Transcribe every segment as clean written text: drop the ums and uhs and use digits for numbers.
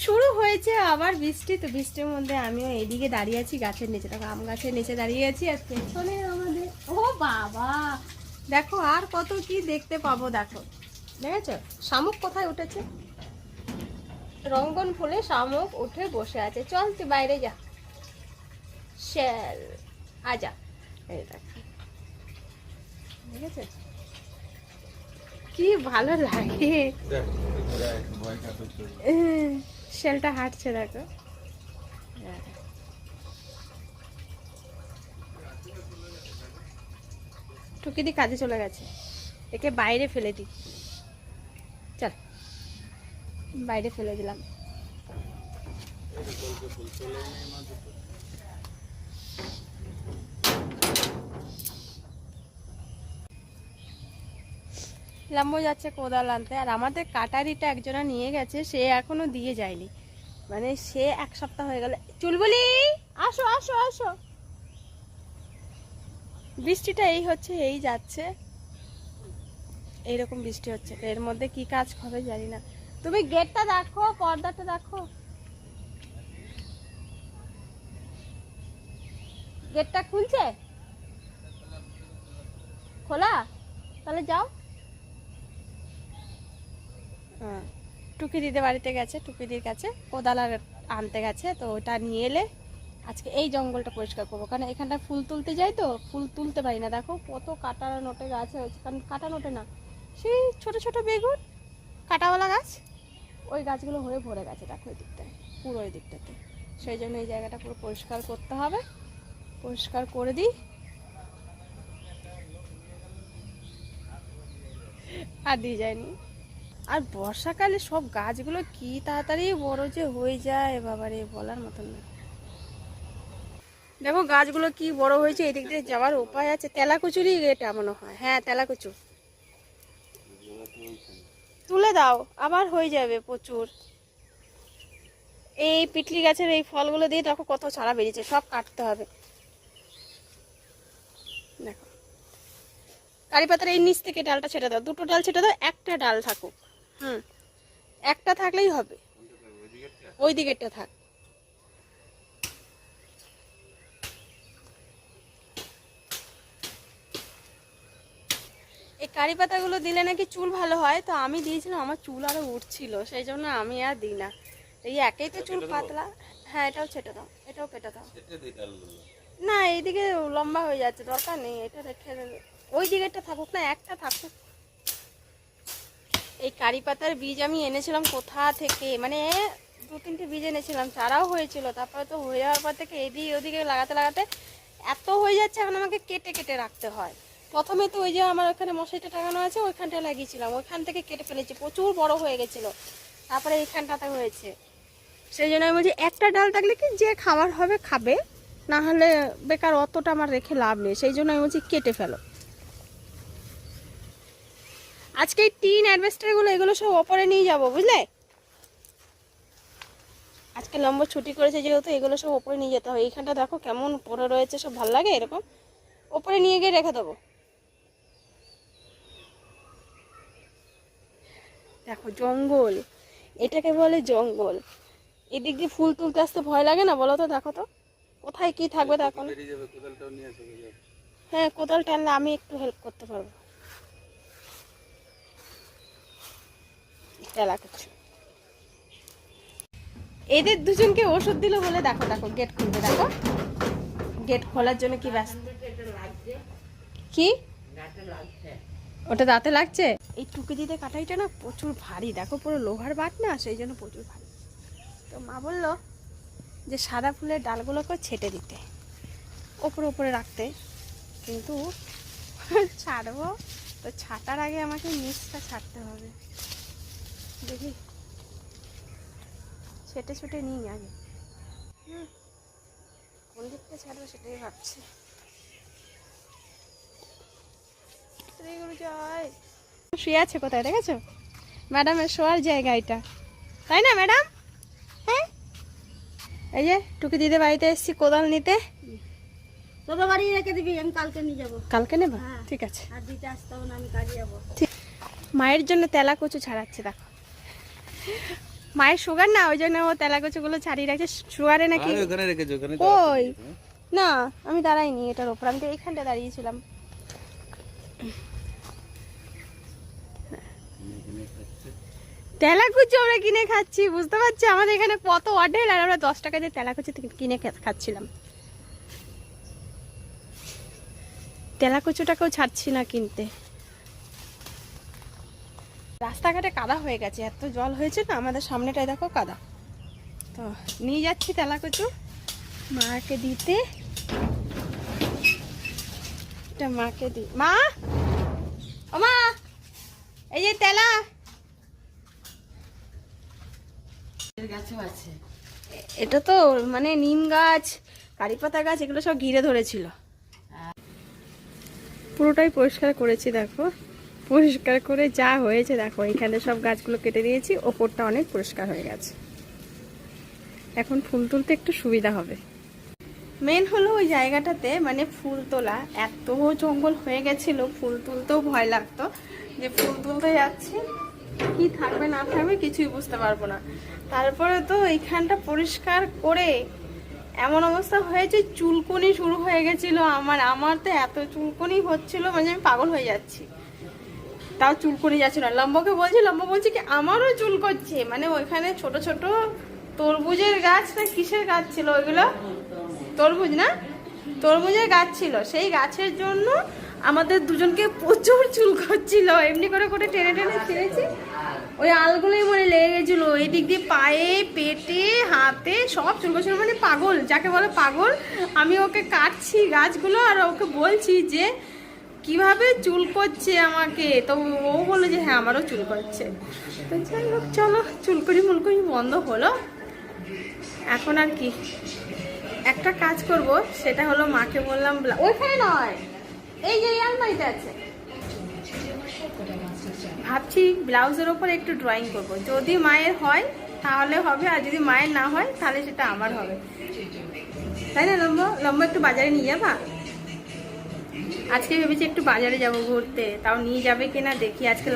শুরু হয়েছে আবার বৃষ্টি। তো বৃষ্টির মধ্যে আমিও এদিকে দাঁড়িয়ে আছি গাছের নিচে, দেখো আম গাছের নিচে দাঁড়িয়ে আছি। আর পেছনে আমাদের ও বাবা দেখো আর কত কি দেখতে পাবো। দেখো দেখেছো শামুক কোথায় উঠেছে, রঙ্গন ফুলে শামুক উঠে বসে আছে। চল তুই বাইরে যা, শেল আজা। এই দেখো দেখেছো কি ভালো লাগে, শেলটা হাঁটছে দেখো। টুকিদি কাজে চলে গেছে, একে বাইরে ফেলে দিই। চল বাইরে ফেলে দিলাম। লাম্বো যাচ্ছে কোদাল আনতে, আর আমাদের কাটারিটা একজনা নিয়ে গেছে, সে এখনো দিয়ে যায়নি, মানে সে এক সপ্তাহ হয়ে গেল। চুলবুলি আসো আসো আসো। বৃষ্টিটা এই হচ্ছে এই যাচ্ছে, এইরকম বৃষ্টি হচ্ছে। এর মধ্যে কি কাজ হবে জানি না। তুমি গেটটা দেখো, পর্দাটা দেখো, গেটটা খুলছে, খোলা, তাহলে যাও। টুকি দিদি বাড়িতে গেছে, টুকি দিদির কাছে কোদাল আর আনতে গেছে, তো ওটা নিয়ে এলে আজকে এই জঙ্গলটা পরিষ্কার করবো। কারণ এখানটা ফুল তুলতে যাই তো ফুল তুলতে পারি না। দেখো কত কাটা নোটে গাছ হয়েছে, কারণ কাটা নোটে না, সেই ছোট ছোট বেগুন কাটাওয়ালা গাছ, ওই গাছগুলো হয়ে ভরে গেছে। দেখো ওই দিকটায়, পুরো ওই দিকটাতে। সেই জন্য এই জায়গাটা পুরো পরিষ্কার করতে হবে, পরিষ্কার করে দিই। আর দিয়ে যায়নি। আর বর্ষাকালে সব গাছগুলো কি তাড়াতাড়ি বড় যে হয়ে যায় বাবারে, বলার মতন না। দেখো গাছগুলো কি বড় হয়েছে, এদিক দিয়ে যাওয়ার উপায় আছে। তেলাকুচুরই এটা মনে হয়, হ্যাঁ তেলাকুচু। তুলে দাও, আবার হয়ে যাবে প্রচুর। এই পিটলি গাছের এই ফলগুলো দিয়ে দেখো কত চারা বেরিয়েছে, সব কাটতে হবে। দেখো কারি পাতার এই নিচ থেকে ডালটা ছেটে দাও, দুটো ডাল ছেটে দাও, একটা ডাল থাকুক। একটা থাকলেই হবে, ওই দিকেরটা থাক। এই কারি পাতাগুলো দিলে নাকি চুল ভালো হয়, তো আমি দিয়েছিলাম, আমার চুল আরো উঠছিল, সেই জন্য আমি আর দিই না। এই একেই তো চুল পাতলা। হ্যাঁ এটাও ছেটে দাও, এটাও কেটে দাও। না এইদিকে লম্বা হয়ে যাচ্ছে, দরকার নেই, এটা রেখে ওই দিকেরটা থাকুক না, একটা থাকুক। এই কারি পাতার বীজ আমি এনেছিলাম কোথা থেকে, মানে 2-3টে বীজ এনেছিলাম, চারাও হয়েছিল। তারপরে তো হয়ে যাওয়ার পর থেকে এদিকে ওদিকে লাগাতে লাগাতে এত হয়ে যাচ্ছে, এখন আমাকে কেটে কেটে রাখতে হয়। প্রথমে তো ওই যে আমার ওখানে মশারিটা টাঙানো আছে, ওইখানটা লাগিয়েছিলাম, ওইখান থেকে কেটে ফেলেছি, প্রচুর বড় হয়ে গেছিলো। তারপরে এইখানটাতে হয়েছে, সেই জন্য আমি বলছি একটা ডাল থাকলে কি যে খাবার হবে খাবে, না হলে বেকার অতটা আমার রেখে লাভ নেই। সেই জন্য আমি বলছি কেটে ফেলো। আজকে এই টিন অ্যাডভেস্টারগুলো এগুলো সব ওপরে নিয়ে যাব, বুঝলে। আজকে লম্বা ছুটি করেছে যেহেতু, এগুলো সব ওপরে নিয়ে যেতে হবে। এইখানটা দেখো কেমন পড়ে রয়েছে, সব ভালো লাগে এরকম, ওপরে নিয়ে গিয়ে রেখে দেবো। দেখো জঙ্গল, এটাকে বলে জঙ্গল। এদিক দিয়ে ফুল তুলতে আসতে ভয় লাগে না বলো তো? দেখো তো কোথায় কি থাকবে দেখো না। হ্যাঁ কোদাল টানলে আমি একটু হেল্প করতে পারবো। এদের দুজনকে ওষুধ দিল বলে দেখো দেখো গেট খুলবে, দেখো গেট খোলার জন্য কি ব্যস্ত। কি ওটা দাঁতে লাগছে? এই টুকি দিতে কাটাইটা না প্রচুর ভারী, দেখো পুরো লোহার বাট না, সেই জন্য প্রচুর ভারী। তো মা বললো যে সাদা ফুলের ডালগুলোকে ছেটে দিতে, ওপরে ওপরে রাখতে, কিন্তু ছাড়বো তো ছাটার আগে আমাকে নিচটা ছাড়তে হবে। দেখি ছেটে ছুটে নিই আগে, কোন দিকটা ছাড়বো সেটাই ভাবছি। শুয়ে আছে কোথায় দেখেছো? ম্যাডামের শোয়ার জায়গা এটা, তাই না ম্যাডাম? হ্যাঁ এই যে টুকি দিদি বাড়িতে এসেছি কোদাল নিতে। তোদের বাড়ি রেখে দিবি, আমি কালকে নিয়ে যাবো। কালকে নেব? ঠিক আছে। আর দিতে আসতে হবে না, আমি কাজে যাবো। মায়ের জন্য তেলা কচু ছাড়াচ্ছে দেখো, মায়ের সুগার না, ওই জন্য ও তেলাকুচুগুলো ছাড়িয়ে রাখছে সুগারে নাকি। আরে ওখানে রেখেছো, ওখানে কই না, আমি দাঁড়াইনি এটার ওপর, আমি তো এইখানটা দাঁড়িয়েছিলাম। তেলাকুচু আমরা কিনে খাচ্ছি, বুঝতে পারছি আমাদের এখানে কত অর্ডার, আর আমরা 10 টাকা দিয়ে তেলাকুচু কিনে খাচ্ছিলাম। তেলাকুচুটাকেও ছাড়ছি না কিনতে। রাস্তাঘাটে কাদা হয়ে গেছে, এত জল হয়েছে না আমাদের সামনেটায়, দেখো কাদা। তো নিয়ে যাচ্ছি তেলাকুচু মাকে দিতে। এটা মাকে দি, মা ও মা, এই যে তেলা। এটা তো মানে নিম গাছ, কারিপাতা গাছ, এগুলো সব ঘিরে ধরেছিল। পুরোটাই পরিষ্কার করেছি, দেখো পরিষ্কার করে যা হয়েছে দেখো। এখানে সব গাছগুলো কেটে দিয়েছি, ওপরটা অনেক পরিষ্কার হয়ে গেছে। এখন ফুল তুলতে একটু সুবিধা হবে। মেন হলো ওই জায়গাটাতে মানে ফুল তোলা, এত জঙ্গল হয়ে গেছিল, ফুল তুলতেও ভয় লাগতো। যে ফুল তুলতে যাচ্ছি কি থাকবে না থাকবে কিছুই বুঝতে পারবো না। তারপরে তো এইখানটা পরিষ্কার করে এমন অবস্থা হয়েছে, চুলকুনি শুরু হয়ে গেছিল আমার তো এত চুলকুনি হচ্ছিল, মানে আমি পাগল হয়ে যাচ্ছি। তাও চুলকুনি যাচ্ছে না। লম্বকে বলছি, লম্ব বলছে কি আমারও চুল করছে। মানে ওইখানে ছোট ছোট তরমুজের গাছ না কিসের গাছ ছিল ওইগুলো, তরমুজ না, তরমুজের গাছ ছিল। সেই গাছের জন্য আমাদের দুজনকে প্রচুর চুল করছিল। এমনি করে করে টেনে টেনে ছেড়েছি, ওই আলগুলোই মনে লেগে গেছিলো। এই দিক দিয়ে পায়ে, পেটে, হাতে সব চুল করছিল, মানে পাগল যাকে বলে পাগল। আমি ওকে কাটছি গাছগুলো আর ওকে বলছি যে কিভাবে চুল করছে আমাকে। তো ও বললো যে হ্যাঁ আমারও চুল করছে। তো যাই হোক চলো, চুলকুনি মুলকুনি বন্ধ হলো। এখন আর কি একটা কাজ করব, সেটা হলো মাকে বললাম ওইখানে নয়, এই যে আলমারিতে আছে, ভাবছি ব্লাউজের ওপর একটু ড্রয়িং করব। যদি মায়ের হয় তাহলে হবে, আর যদি মায়ের না হয় তাহলে সেটা আমার হবে, তাই না? লম্বা লম্বা একটু বাজারে নিয়ে যাবা? আজকে ভেবেছি একটু বাজারে যাব ঘুরতে, তাও নিয়ে যাবে কিনা দেখি। আজকে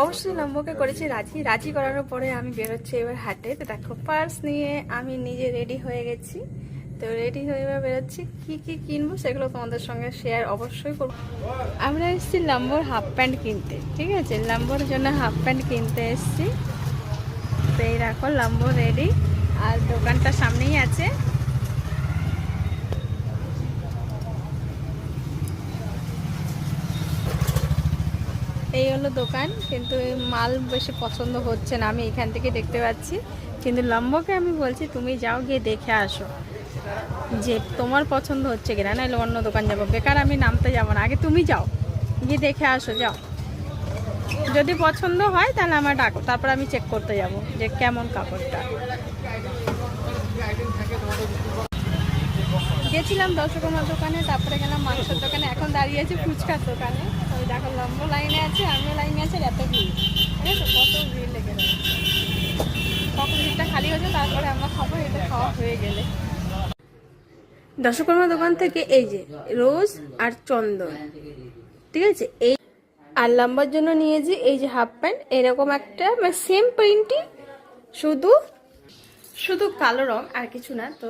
অবশ্যই লম্বকে করেছি রাজি, রাজি করানোর পরে আমি বেরোচ্ছি এবার হাটে। তো দেখো পার্স নিয়ে আমি নিজে রেডি হয়ে গেছি। তো রেডি হয়ে এবার বেরোচ্ছি, কি কি কিনবো সেগুলো তোমাদের সঙ্গে শেয়ার অবশ্যই করবো। আমরা এসেছি লম্বর হাফ প্যান্ট কিনতে, ঠিক আছে? লম্বর জন্য হাফ প্যান্ট কিনতে এসেছি। তো এই রাখো লম্ব রেডি, আর দোকানটা সামনেই আছে। এই হলো দোকান, কিন্তু মাল বেশি পছন্দ হচ্ছে না, আমি এখান থেকে দেখতে পাচ্ছি। কিন্তু লম্বকে আমি বলছি তুমি যাও গিয়ে দেখে আসো যে তোমার পছন্দ হচ্ছে কিনা, নাহলে অন্য দোকান যাবো। বেকার আমি নামতে যাবো না, আগে তুমি যাও গিয়ে দেখে আসো, যাও। যদি পছন্দ হয় তাহলে আমার ডাকো, তারপর আমি চেক করতে যাব যে কেমন কাপড়টা। গেছিলাম দর্শকর্মার দোকানে, তারপরে গেলাম মাংসের দোকানে, এখন দাঁড়িয়ে আছি ফুচকার দোকানে। ওই দেখো লম্ব লাইনে আছে, আমিও লাইনে আছে, এত ভিড়, ঠিক আছে? কত ভিড় লেগে রয়েছে। কখন ভিড়টা খালি হয়েছে তারপরে আমরা খাবো, এটা খাওয়া হয়ে গেলে। দর্শকর্মার দোকান থেকে এই যে রোজ আর চন্দন, ঠিক আছে? এই আর লম্বার জন্য নিয়েছি এই যে হাফ প্যান্ট, এরকম একটা মানে সেম প্রিন্টই, শুধু শুধু কালো রং আর কিছু না। তো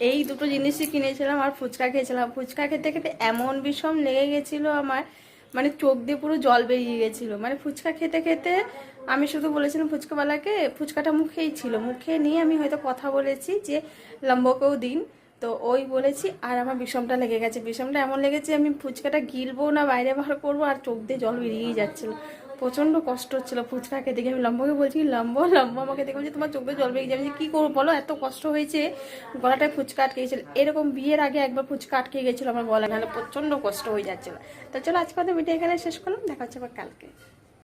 এই দুটো জিনিসই কিনেছিলাম আর ফুচকা খেয়েছিলাম। ফুচকা খেতে খেতে এমন বিষম লেগে গেছিলো আমার, মানে চোখ দিয়ে পুরো জল বেরিয়ে গেছিলো। মানে ফুচকা খেতে খেতে আমি শুধু বলেছিলাম ফুচকাওয়ালাকে, ফুচকাটা মুখেই ছিল, মুখে নিয়ে আমি হয়তো কথা বলেছি যে লম্বকেও দিন, তো ওই বলেছি। আর আমার বিষমটা লেগে গেছে, বিষমটা এমন লেগেছে আমি ফুচকাটা গিলবো না বাইরে বার করবো, আর চোখ দিয়ে জল বেরিয়েই যাচ্ছিলো। প্রচণ্ড কষ্ট হচ্ছিলো ফুচকাকে দেখে। আমি লম্বকে বলছি লম্ব লম্ব আমাকে দেখে বলছি তোমার চোখ দিয়ে জল বেরিয়ে যাবে, কী করবো বলো, এত কষ্ট হয়েছে, গলাটায় ফুচকা আটকে গেছিলো। এরকম বিয়ের আগে একবার ফুচকা আটকে গেছিলো আমার গলা, নাহলে প্রচণ্ড কষ্ট হয়ে যাচ্ছিলো। তো চলো আজকে ভিডিও এখানে শেষ করলাম, দেখা হচ্ছে আবার কালকে।